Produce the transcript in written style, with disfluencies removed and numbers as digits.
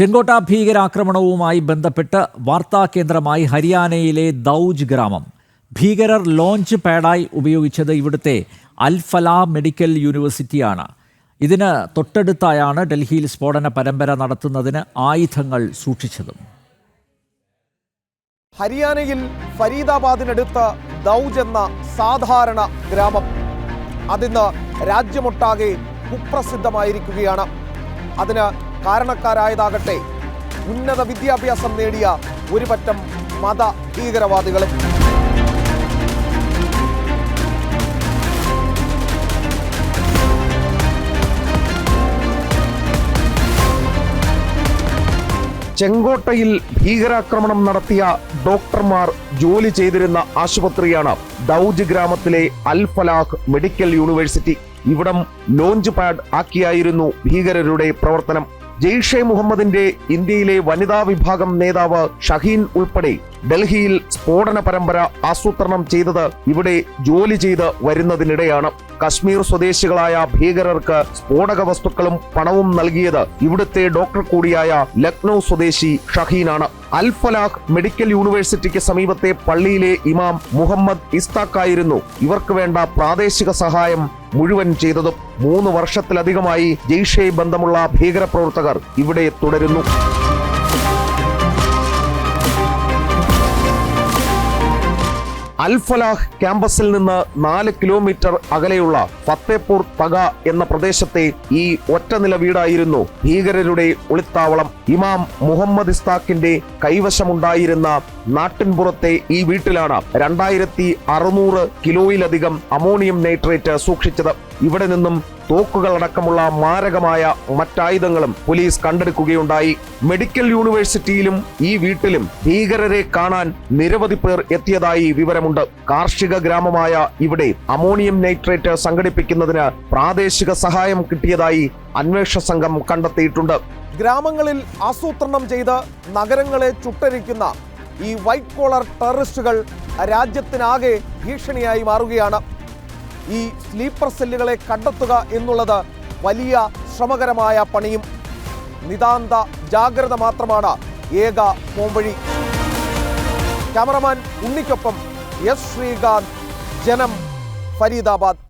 ചെങ്കോട്ട ഭീകരാക്രമണവുമായി ബന്ധപ്പെട്ട് വാർത്താ കേന്ദ്രമായി ഹരിയാനയിലെ ദൗജ് ഗ്രാമം. ഭീകരർ ലോഞ്ച് പാഡായി ഉപയോഗിച്ചത് ഇവിടുത്തെ അൽ-ഫലാ മെഡിക്കൽ യൂണിവേഴ്സിറ്റിയാണ്. ഇതിന് തൊട്ടടുത്തായാണ് ഡൽഹിയിൽ സ്ഫോടന പരമ്പര നടത്തുന്നതിന് ആയുധങ്ങൾ സൂക്ഷിച്ചതും. ഹരിയാനയിൽ ഫരീദാബാദിനടുത്ത് ദൗജ് എന്ന സാധാരണ ഗ്രാമം അതിന്ന് രാജ്യമൊട്ടാകെ കുപ്രസിദ്ധമായിരിക്കുകയാണ്. അതിന് കാരണക്കാരായതാകട്ടെ ഉന്നത വിദ്യാഭ്യാസം നേടിയ ഒരു പറ്റം മത ഭീകരവാദികളും. ചെങ്കോട്ടയിൽ ഭീകരാക്രമണം നടത്തിയ ഡോക്ടർമാർ ജോലി ചെയ്തിരുന്ന ആശുപത്രിയാണ് ദൗജ് ഗ്രാമത്തിലെ അൽ-ഫലാഹ് മെഡിക്കൽ യൂണിവേഴ്സിറ്റി. ഇവിടം ലോഞ്ച് പാഡ് ആക്കിയായിരുന്നു ഭീകരരുടെ പ്രവർത്തനം. ജെയ്ഷെ മുഹമ്മദിന്റെ ഇന്ത്യയിലെ വനിതാ വിഭാഗം നേതാവ് ഷഹീൻ ഉൾപ്പെടെ ഡൽഹിയിൽ സ്ഫോടന പരമ്പര ആസൂത്രണം ചെയ്തത് ഇവിടെ ജോലി ചെയ്ത് വരുന്നതിനിടെയാണ്. കശ്മീർ സ്വദേശികളായ ഭീകരർക്ക് സ്ഫോടക വസ്തുക്കളും പണവും നൽകിയത് ഇവിടുത്തെ ഡോക്ടർ കൂടിയായ ലക്നൗ സ്വദേശി ഷഹീനാണ്. അൽ-ഫലാഹ് മെഡിക്കൽ യൂണിവേഴ്സിറ്റിക്ക് സമീപത്തെ പള്ളിയിലെ ഇമാം മുഹമ്മദ് ഇസ്താഖായിരുന്നു ഇവർക്ക് വേണ്ട പ്രാദേശിക സഹായം മുഴുവൻ ചെയ്തതും. 3 വർഷത്തിലധികമായി ജെയ്ഷെ ബന്ധമുള്ള ഭീകരപ്രവർത്തകർ ഇവിടെ തുടരുന്നു. അൽ-ഫലാഹ് ക്യാമ്പസിൽ നിന്ന് 4 കിലോമീറ്റർ അകലെയുള്ള ഫത്തേപൂർ തഗ എന്ന പ്രദേശത്തെ ഈ ഒറ്റനില വീടായിരുന്നു ഭീകരരുടെ ഒളിത്താവളം. ഇമാം മുഹമ്മദ് ഇസ്താഖിന്റെ കൈവശമുണ്ടായിരുന്ന നാട്ടിൻപുറത്തെ ഈ വീട്ടിലാണ് 2600 കിലോയിലധികം അമോണിയം നൈട്രേറ്റ് സൂക്ഷിച്ചത്. ഇവിടെ നിന്നും തോക്കുകളടക്കമുള്ള മാരകമായ മറ്റായുധങ്ങളും പോലീസ് കണ്ടെടുക്കുകയുണ്ടായി. മെഡിക്കൽ യൂണിവേഴ്സിറ്റിയിലും ഈ വീട്ടിലും ഭീകരരെ കാണാൻ നിരവധി പേർ എത്തിയതായി വിവരമുണ്ട്. കാർഷിക ഗ്രാമമായ ഇവിടെ അമോണിയം നൈട്രേറ്റ് സംഘടിപ്പിക്കുന്നതിന് പ്രാദേശിക സഹായം കിട്ടിയതായി അന്വേഷണ സംഘം കണ്ടെത്തിയിട്ടുണ്ട്. ഗ്രാമങ്ങളിൽ ആസൂത്രണം ചെയ്ത് നഗരങ്ങളെ ചുട്ടരിക്കുന്ന ഈ വൈറ്റ് കോളർ ടെററിസ്റ്റുകൾ രാജ്യത്തിനാകെ ഭീഷണിയായി മാറുകയാണ്. ഈ സ്ലീപ്പർ സെല്ലുകളെ കണ്ടെത്തുക എന്നുള്ളത് വലിയ ശ്രമകരമായ പണിയും. നിതാന്ത ജാഗ്രത മാത്രമാണ് ഏക പോംവഴി. ക്യാമറമാൻ ഉണ്ണിക്കൊപ്പം എസ് ശ്രീകാന്ത്, ജനം, ഫരീദാബാദ്.